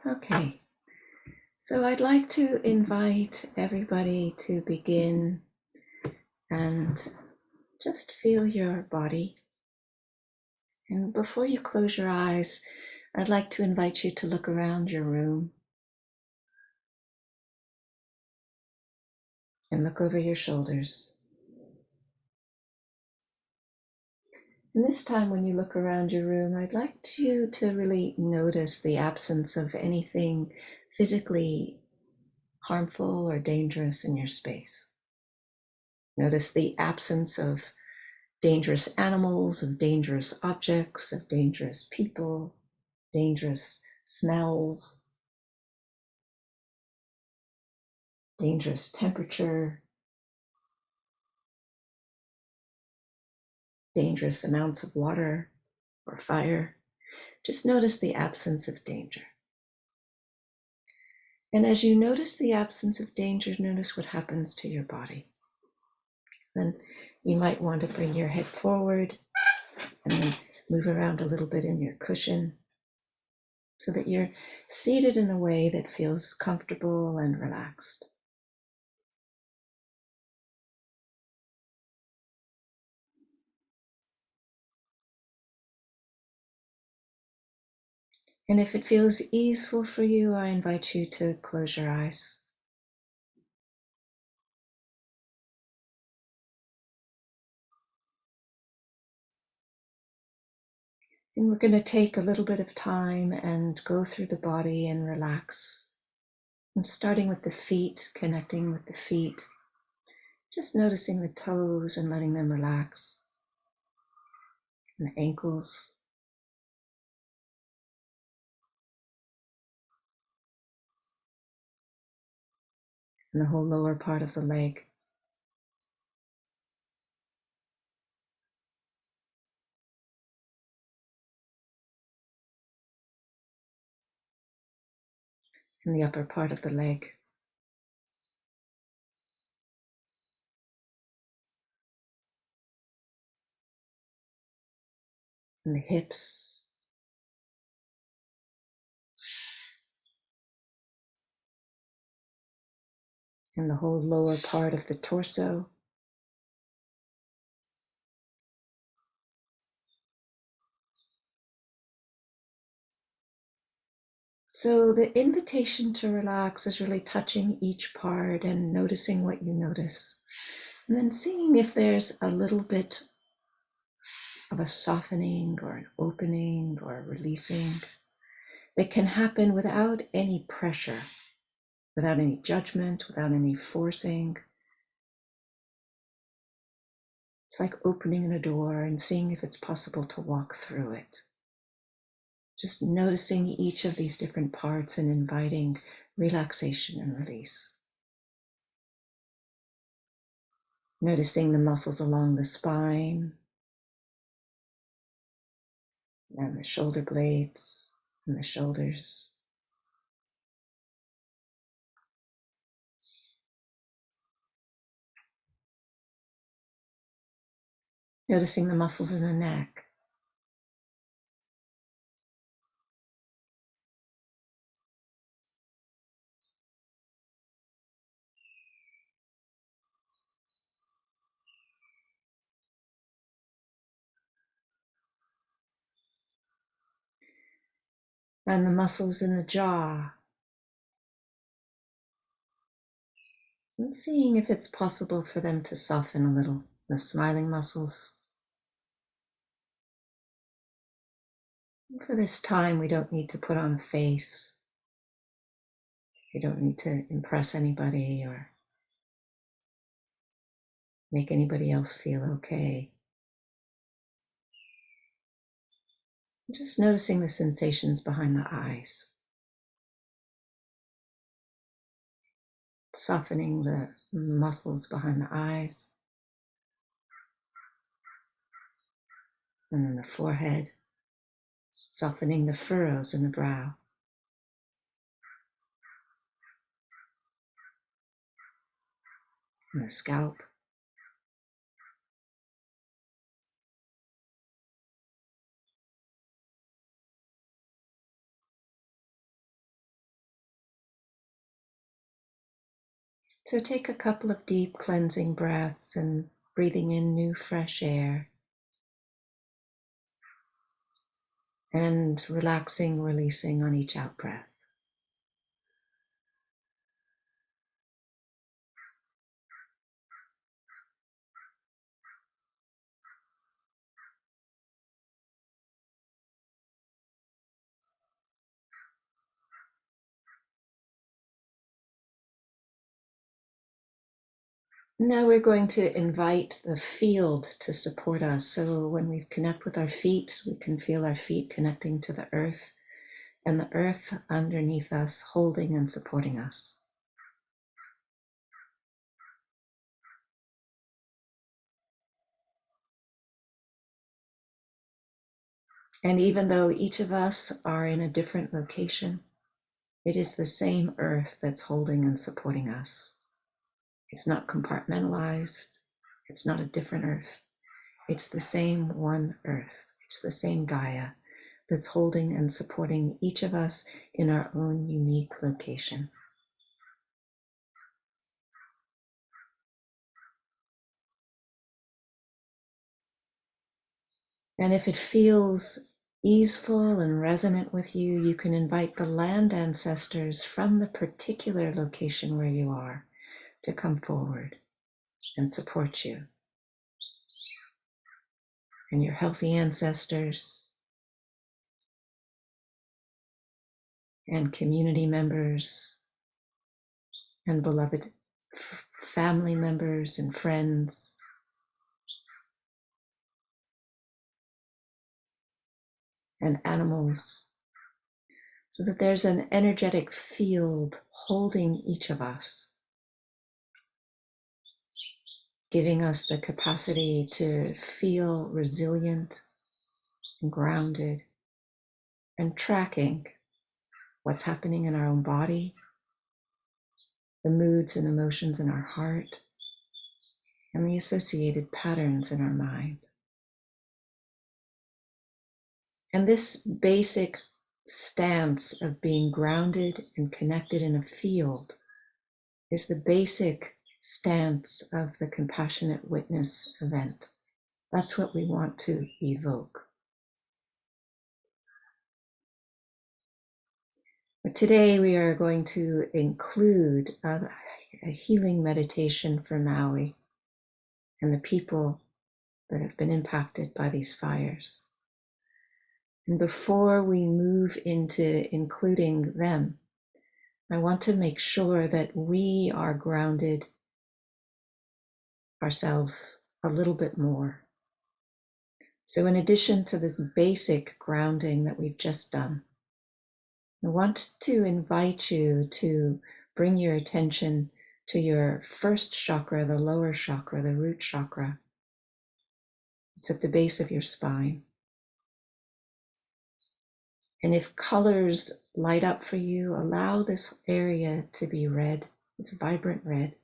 Okay, so I'd like to invite everybody to begin and just feel your body. And before you close your eyes, I'd like to invite you to look around your room and look over your shoulders. And this time when you look around your room, I'd like you to really notice the absence of anything physically harmful or dangerous in your space. Notice the absence of dangerous animals, of dangerous objects, of dangerous people, dangerous smells, dangerous temperature, dangerous amounts of water or fire. Just notice the absence of danger. And as you notice the absence of danger, notice what happens to your body. Then you might want to bring your head forward and then move around a little bit in your cushion so that you're seated in a way that feels comfortable and relaxed. And if it feels easeful for you, I invite you to close your eyes. And we're going to take a little bit of time and go through the body and relax. I'm starting with the feet, connecting with the feet, just noticing the toes and letting them relax, and the ankles, and the whole lower part of the leg. And the upper part of the leg. And the hips. And the whole lower part of the torso. So the invitation to relax is really touching each part and noticing what you notice. And then seeing if there's a little bit of a softening or an opening or a releasing that can happen without any pressure, without any judgment, without any forcing. It's like opening a door and seeing if it's possible to walk through it. Just noticing each of these different parts and inviting relaxation and release. Noticing the muscles along the spine and the shoulder blades and the shoulders. Noticing the muscles in the neck. And the muscles in the jaw. And seeing if it's possible for them to soften a little, the smiling muscles. And for this time, we don't need to put on a face. We don't need to impress anybody or make anybody else feel okay. Just noticing the sensations behind the eyes. Softening the muscles behind the eyes. And then the forehead. Softening the furrows in the brow. And the scalp. So take a couple of deep cleansing breaths and breathing in new fresh air and relaxing, releasing on each out breath. Now we're going to invite the field to support us. So when we connect with our feet, we can feel our feet connecting to the earth and the earth underneath us holding and supporting us. And even though each of us are in a different location, it is the same earth that's holding and supporting us. It's not compartmentalized. It's not a different earth. It's the same one earth. It's the same Gaia that's holding and supporting each of us in our own unique location. And if it feels easeful and resonant with you, you can invite the land ancestors from the particular location where you are to come forward and support you. And your healthy ancestors and community members and beloved family members and friends and animals, so that there's an energetic field holding each of us, giving us the capacity to feel resilient and grounded and tracking what's happening in our own body, the moods and emotions in our heart, and the associated patterns in our mind. And this basic stance of being grounded and connected in a field is the basic stance of the compassionate witness event. That's what we want to evoke. But today we are going to include a healing meditation for Maui and the people that have been impacted by these fires. And before we move into including them, I want to make sure that we are grounded ourselves a little bit more. So in addition to this basic grounding that we've just done, I want to invite you to bring your attention to your first chakra, the lower chakra, the root chakra. It's at the base of your spine. And if colors light up for you, allow this area to be red, this vibrant red.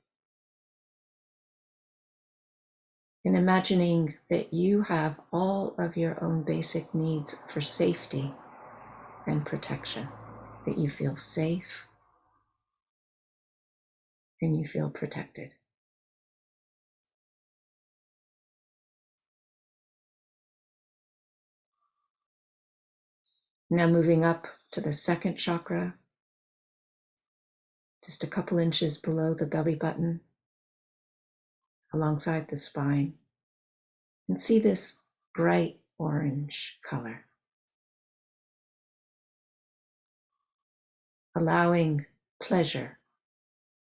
And imagining that you have all of your own basic needs for safety and protection, that you feel safe and you feel protected. Now moving up to the second chakra, just a couple inches below the belly button, alongside the spine, and see this bright orange color, allowing pleasure,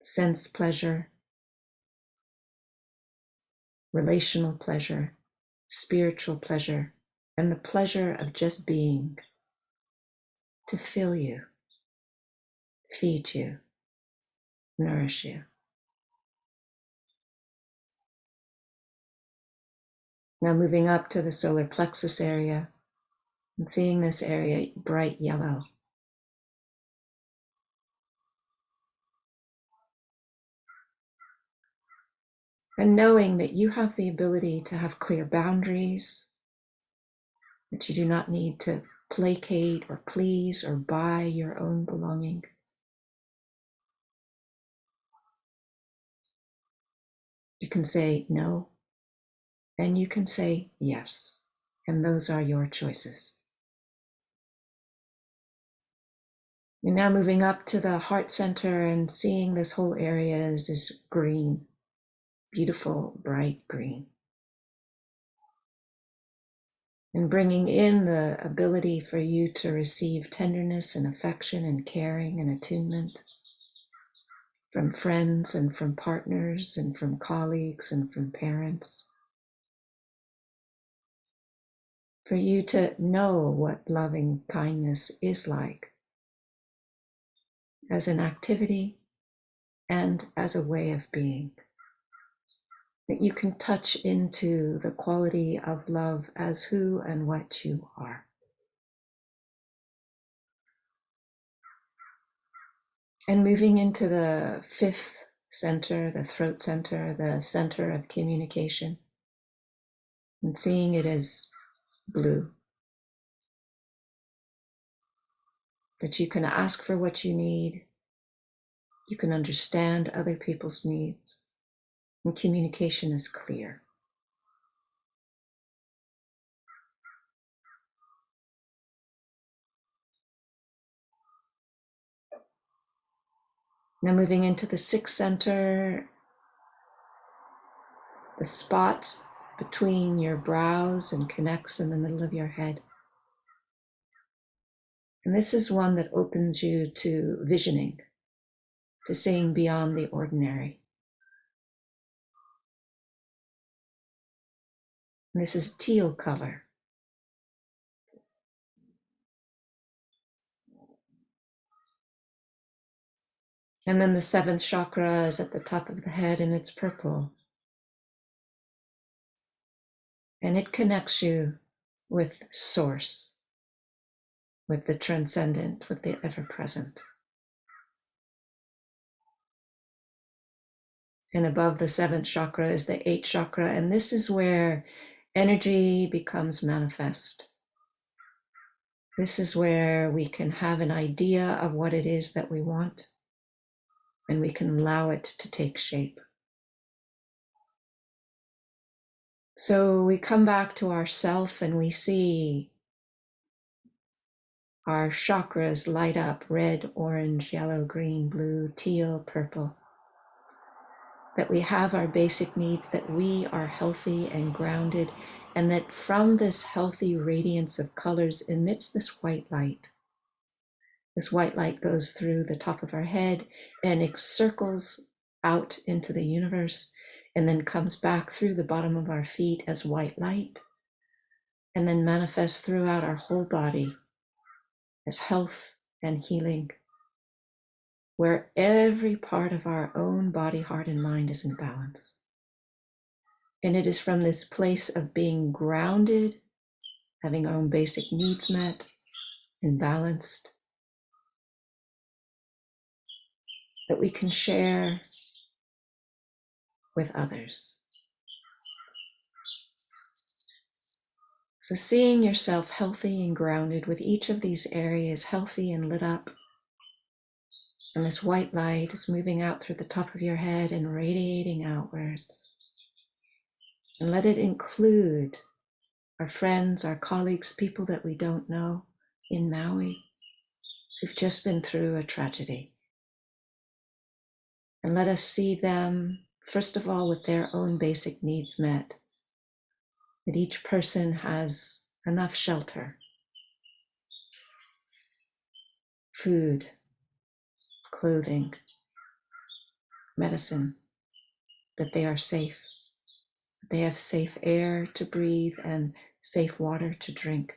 sense pleasure, relational pleasure, spiritual pleasure, and the pleasure of just being to fill you, feed you, nourish you. Now moving up to the solar plexus area and seeing this area bright yellow. And knowing that you have the ability to have clear boundaries, that you do not need to placate or please or buy your own belonging. You can say no, and you can say yes. And those are your choices. You're now moving up to the heart center and seeing this whole area as this green, beautiful, bright green. And bringing in the ability for you to receive tenderness and affection and caring and attunement from friends and from partners and from colleagues and from parents. For you to know what loving kindness is like as an activity and as a way of being. That you can touch into the quality of love as who and what you are. And moving into the fifth center, the throat center, the center of communication, and seeing it as blue. That you can ask for what you need, you can understand other people's needs, and communication is clear. Now moving into the sixth center, the spot between your brows and connects in the middle of your head. And this is one that opens you to visioning, to seeing beyond the ordinary. And this is teal color. And then the seventh chakra is at the top of the head and it's purple. And it connects you with Source, with the transcendent, with the ever-present. And above the seventh chakra is the eighth chakra, and this is where energy becomes manifest. This is where we can have an idea of what it is that we want, and we can allow it to take shape. So we come back to ourself and we see our chakras light up: red, orange, yellow, green, blue, teal, purple. That we have our basic needs, that we are healthy and grounded, and that from this healthy radiance of colors emits this white light. This white light goes through the top of our head and it circles out into the universe and then comes back through the bottom of our feet as white light and then manifests throughout our whole body as health and healing, where every part of our own body, heart, and mind is in balance. And it is from this place of being grounded, having our own basic needs met and balanced, that we can share with others. So seeing yourself healthy and grounded with each of these areas healthy and lit up, and this white light is moving out through the top of your head and radiating outwards. And let it include our friends, our colleagues, people that we don't know in Maui who've just been through a tragedy. And let us see them, first of all, with their own basic needs met, that each person has enough shelter, food, clothing, medicine, that they are safe, that they have safe air to breathe and safe water to drink.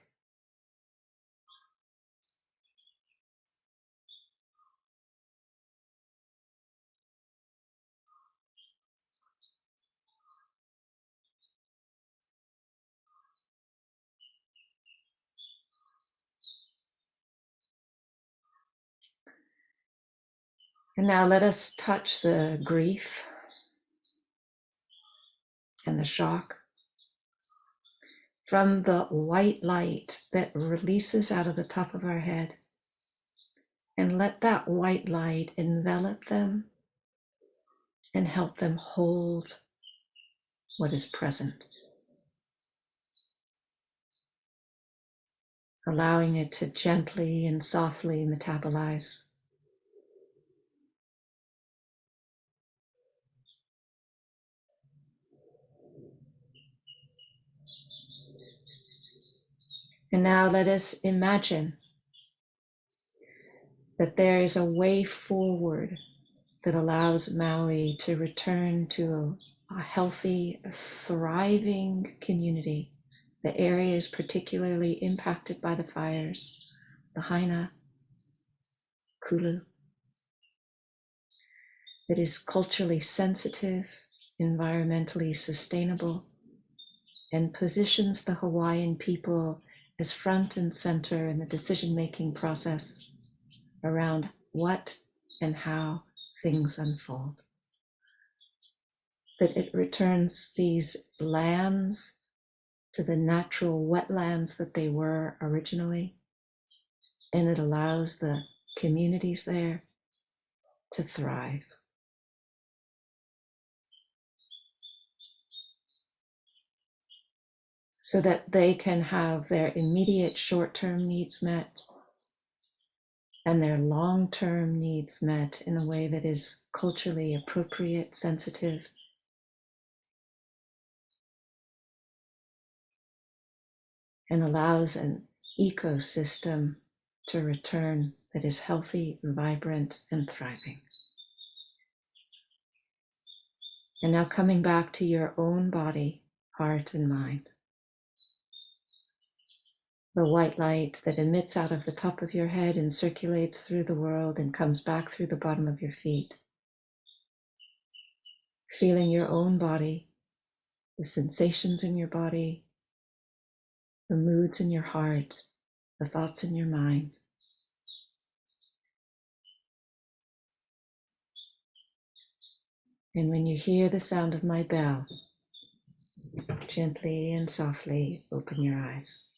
And now let us touch the grief and the shock from the white light that releases out of the top of our head. And let that white light envelop them and help them hold what is present, allowing it to gently and softly metabolize. And now let us imagine that there is a way forward that allows Maui to return to a healthy, thriving community. The areas particularly impacted by the fires, Lahaina, Kulu, that is culturally sensitive, environmentally sustainable, and positions the Hawaiian people as front and center in the decision-making process around what and how things unfold. That it returns these lands to the natural wetlands that they were originally, and it allows the communities there to thrive. So that they can have their immediate short-term needs met and their long-term needs met in a way that is culturally appropriate, sensitive, and allows an ecosystem to return that is healthy, vibrant, and thriving. And now coming back to your own body, heart, and mind. The white light that emits out of the top of your head and circulates through the world and comes back through the bottom of your feet. Feeling your own body, the sensations in your body, the moods in your heart, the thoughts in your mind. And when you hear the sound of my bell, gently and softly open your eyes.